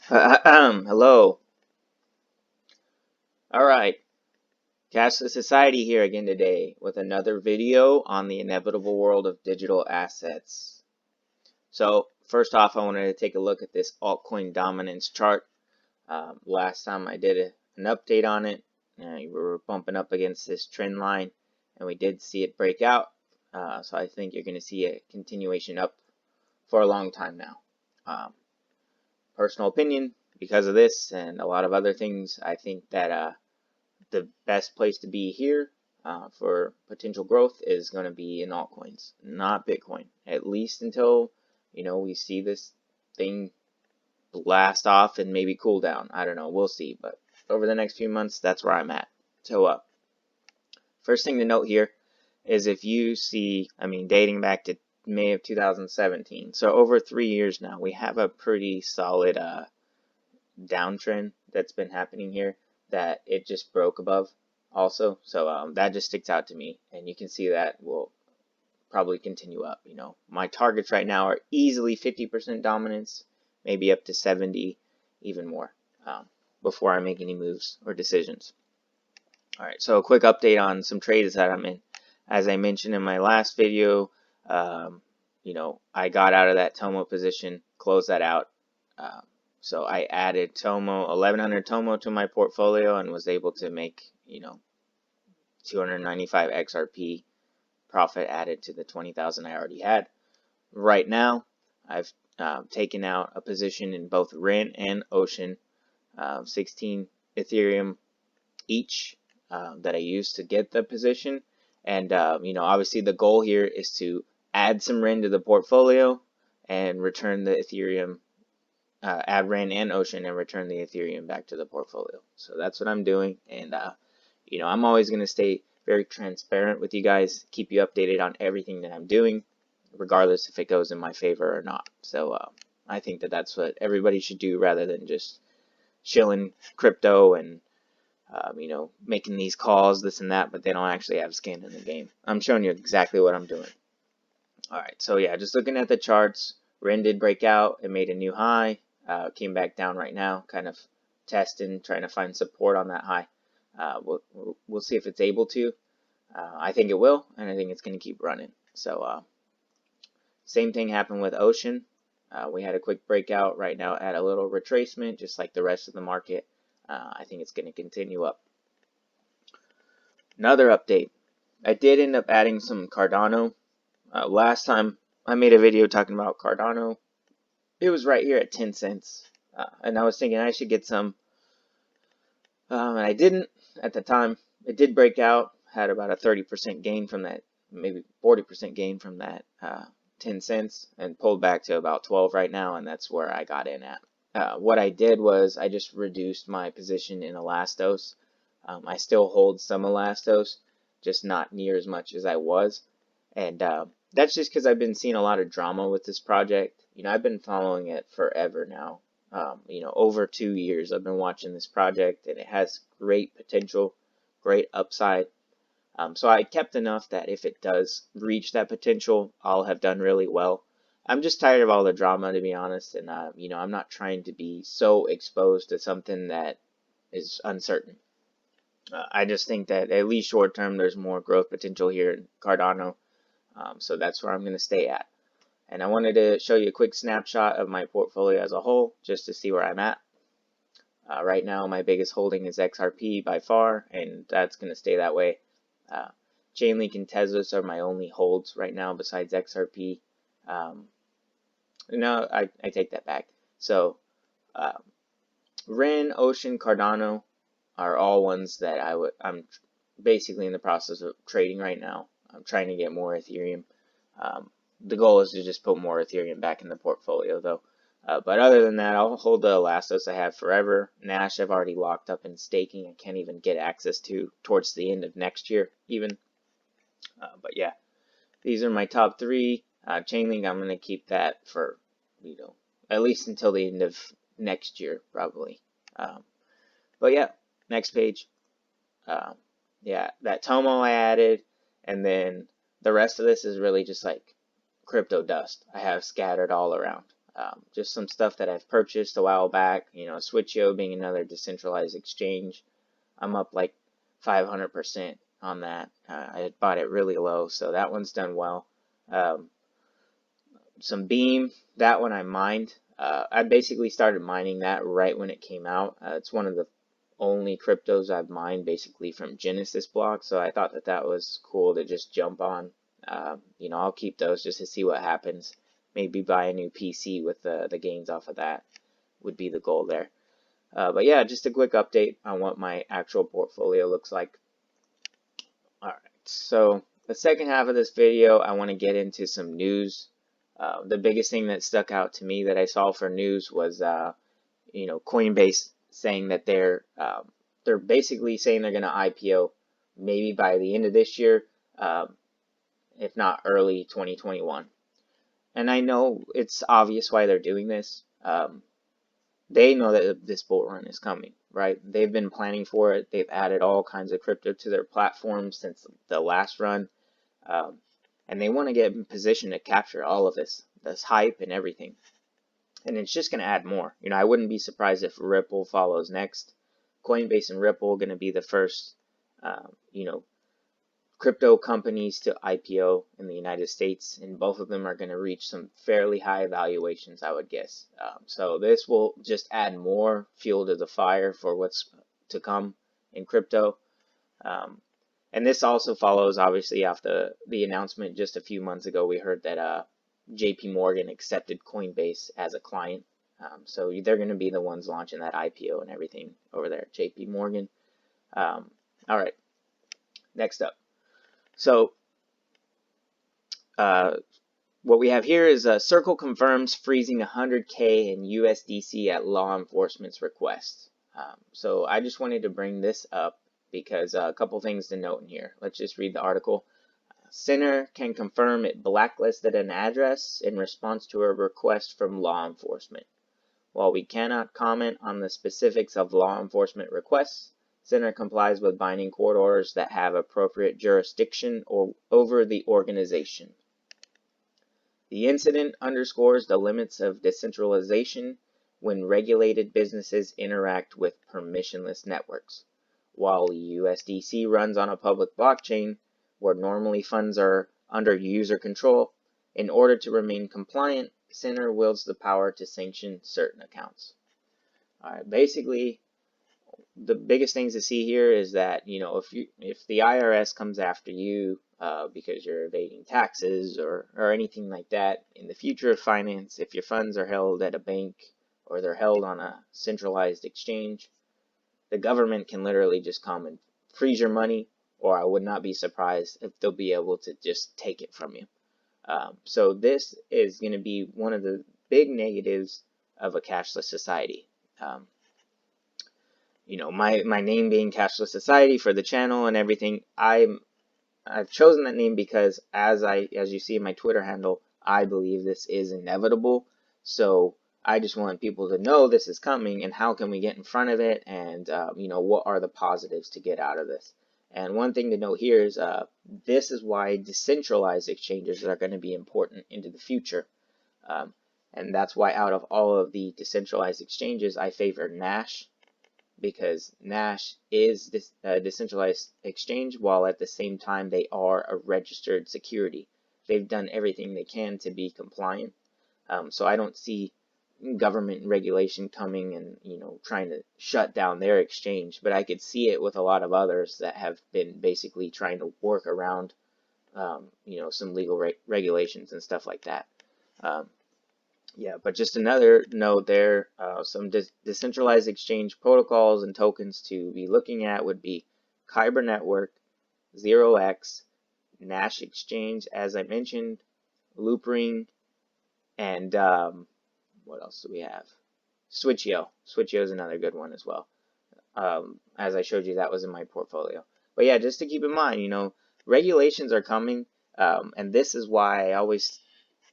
Hello. All right. Cashless Society here again today with another video on the inevitable world of digital assets. So, first off, I wanted to take a look at this altcoin dominance chart. Last time I did an update on it, we were bumping up against this trend line, and we did see it break out. So I think you're going to see a continuation up for a long time now. Personal opinion, because of this and a lot of other things, I think that the best place to be here for potential growth is going to be in altcoins, not Bitcoin, at least until we see this thing blast off and maybe cool down. I don't know, we'll see, but over the next few months, that's where I'm at. So first thing to note here is if you see, dating back to May of 2017, so over 3 years now, we have a pretty solid downtrend that's been happening here that it just broke above also. So that just sticks out to me, and you can see that will probably continue up. My targets right now are easily 50% dominance, maybe up to 70, even more, before I make any moves or decisions. All right, so a quick update on some trades that I'm in. As I mentioned in my last video, I got out of that Tomo position, closed that out. So I added 1100 Tomo to my portfolio and was able to make, 295 XRP profit added to the 20,000 I already had. Right now, I've taken out a position in both Ren and Ocean, 16 Ethereum each that I used to get the position. And, obviously the goal here is to add some Ren to the portfolio and return the Ethereum, add Ren and Ocean and return the Ethereum back to the portfolio. So that's what I'm doing. And, I'm always going to stay very transparent with you guys, keep you updated on everything that I'm doing, regardless if it goes in my favor or not. So I think that that's what everybody should do rather than just shilling crypto and, making these calls, this and that, but they don't actually have skin in the game. I'm showing you exactly what I'm doing. All right, so yeah, just looking at the charts, Ren did break out. It made a new high. Came back down right now, kind of testing, trying to find support on that high. We'll see if it's able to. I think it will, and I think it's going to keep running. So same thing happened with Ocean. We had a quick breakout right now at a little retracement, just like the rest of the market. I think it's going to continue up. Another update. I did end up adding some Cardano. Last time I made a video talking about Cardano, it was right here at 10 cents. And I was thinking I should get some. And I didn't at the time. It did break out, had about a 30% gain from that, maybe 40% gain from that 10 cents, and pulled back to about 12 right now, and that's where I got in at. What I did was I just reduced my position in Elastos. I still hold some Elastos, just not near as much as I was. And that's just because I've been seeing a lot of drama with this project. I've been following it forever now. Over 2 years I've been watching this project, and it has great potential, great upside. So I kept enough that if it does reach that potential, I'll have done really well. I'm just tired of all the drama, to be honest, and I'm not trying to be so exposed to something that is uncertain. I just think that at least short term, there's more growth potential here in Cardano, so that's where I'm going to stay at. And I wanted to show you a quick snapshot of my portfolio as a whole, just to see where I'm at. Right now, my biggest holding is XRP by far, and that's going to stay that way. Chainlink and Tezos are my only holds right now besides XRP. No, I take that back. So Ren, Ocean, Cardano are all ones that I'm basically in the process of trading right now. I'm trying to get more Ethereum. The goal is to just put more Ethereum back in the portfolio, though. But other than that, I'll hold the Elastos I have forever. Nash I've already locked up in staking. I can't even get access to towards the end of next year, even. But yeah, these are my top 3. Chainlink, I'm going to keep that for, at least until the end of next year, probably. But yeah, next page. Yeah, that Tomo I added, and then the rest of this is really just like crypto dust I have scattered all around. Just some stuff that I've purchased a while back. Switch.io being another decentralized exchange. I'm up like 500% on that. I had bought it really low, so that one's done well. Some Beam, that one I mined. I basically started mining that right when it came out. It's one of the only cryptos I've mined basically from Genesis block, so I thought that was cool to just jump on. I'll keep those just to see what happens. Maybe buy a new PC with the gains off of that would be the goal there. But yeah, just a quick update on what my actual portfolio looks like. Alright, so the second half of this video, I want to get into some news. The biggest thing that stuck out to me that I saw for news was, Coinbase saying that they're basically saying they're going to IPO maybe by the end of this year, if not early 2021. And I know it's obvious why they're doing this. They know that this bull run is coming, right? They've been planning for it. They've added all kinds of crypto to their platform since the last run. And they want to get in position to capture all of this hype and everything. And it's just going to add more. I wouldn't be surprised if Ripple follows next. Coinbase and Ripple are going to be the first, crypto companies to IPO in the United States, and both of them are going to reach some fairly high valuations, I would guess. So this will just add more fuel to the fire for what's to come in crypto. And this also follows, obviously, after the announcement just a few months ago. We heard that JP Morgan accepted Coinbase as a client. So they're going to be the ones launching that IPO and everything over there at JP Morgan. All right, next up. So what we have here is Circle confirms freezing 100K in USDC at law enforcement's request. So I just wanted to bring this up because a couple things to note in here. Let's just read the article. Center can confirm it blacklisted an address in response to a request from law enforcement. While we cannot comment on the specifics of law enforcement requests, Center complies with binding court orders that have appropriate jurisdiction over the organization. The incident underscores the limits of decentralization when regulated businesses interact with permissionless networks. While USDC runs on a public blockchain, where normally funds are under user control, in order to remain compliant, Center wields the power to sanction certain accounts. All right, basically, the biggest things to see here is that, if the IRS comes after you because you're evading taxes or anything like that in the future of finance, if your funds are held at a bank or they're held on a centralized exchange, the government can literally just come and freeze your money, or I would not be surprised if they'll be able to just take it from you. So this is going to be one of the big negatives of a cashless society. My name being Cashless Society for the channel and everything, I've chosen that name because as you see in my Twitter handle, I believe this is inevitable. So I just want people to know this is coming and how can we get in front of it, and what are the positives to get out of this. And one thing to note here is this is why decentralized exchanges are going to be important into the future. And that's why out of all of the decentralized exchanges, I favor Nash, because Nash is this decentralized exchange while at the same time they are a registered security. They've done everything they can to be compliant. So I don't see government regulation coming and trying to shut down their exchange, but I could see it with a lot of others that have been basically trying to work around some legal regulations and stuff like that. Yeah, but just another note there, some decentralized exchange protocols and tokens to be looking at would be Kyber Network, 0x, Nash Exchange, as I mentioned, Loopring, and what else do we have? Switch.io. Switch.io is another good one as well. As I showed you, that was in my portfolio. But yeah, just to keep in mind, regulations are coming, and this is why I always,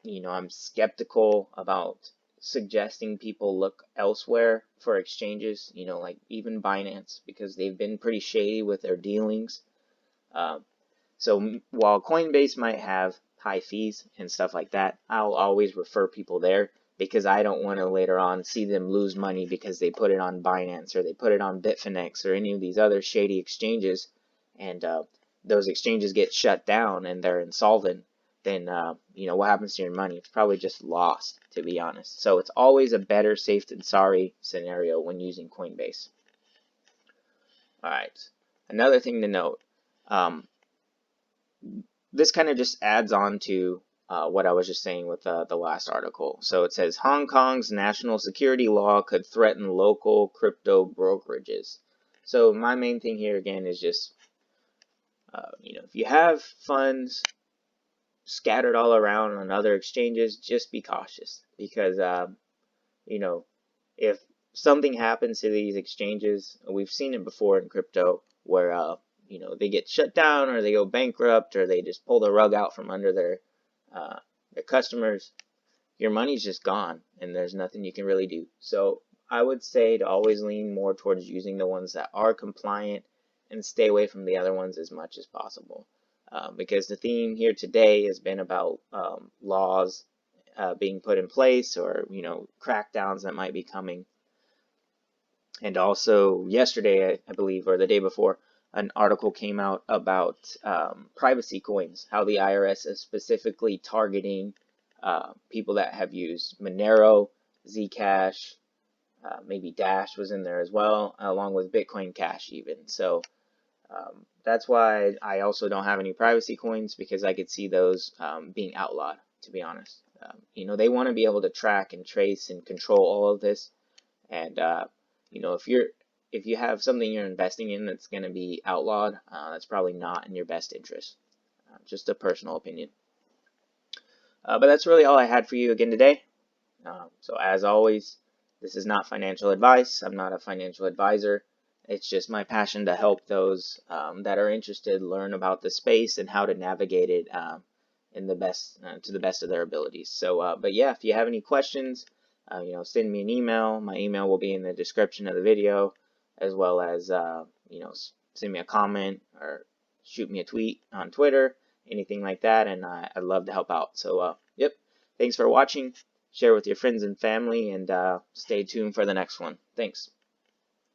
I'm skeptical about suggesting people look elsewhere for exchanges, like even Binance, because they've been pretty shady with their dealings. So while Coinbase might have high fees and stuff like that, I'll always refer people there because I don't want to later on see them lose money because they put it on Binance or they put it on Bitfinex or any of these other shady exchanges, and those exchanges get shut down and they're insolvent. Then what happens to your money? It's probably just lost, to be honest. So it's always a better safe than sorry scenario when using Coinbase. All right. Another thing to note. This kind of just adds on to what I was just saying with the last article. So it says Hong Kong's national security law could threaten local crypto brokerages. So my main thing here again is just, if you have funds scattered all around on other exchanges, just be cautious because, if something happens to these exchanges, we've seen it before in crypto where they get shut down or they go bankrupt or they just pull the rug out from under their customers, your money's just gone and there's nothing you can really do. So I would say to always lean more towards using the ones that are compliant and stay away from the other ones as much as possible. Because the theme here today has been about laws being put in place or crackdowns that might be coming. And also yesterday, I believe, or the day before, an article came out about privacy coins, how the IRS is specifically targeting people that have used Monero, Zcash, maybe Dash was in there as well, along with Bitcoin Cash even. So that's why I also don't have any privacy coins, because I could see those being outlawed, to be honest. They want to be able to track and trace and control all of this. And if you have something you're investing in that's going to be outlawed, that's probably not in your best interest. Just a personal opinion. But that's really all I had for you again today. So as always, this is not financial advice. I'm not a financial advisor. It's just my passion to help those that are interested learn about the space and how to navigate it to the best of their abilities. So, but yeah, if you have any questions, send me an email. My email will be in the description of the video, as well as, send me a comment or shoot me a tweet on Twitter, anything like that, and I'd love to help out. So, yep, thanks for watching. Share with your friends and family, and stay tuned for the next one. Thanks.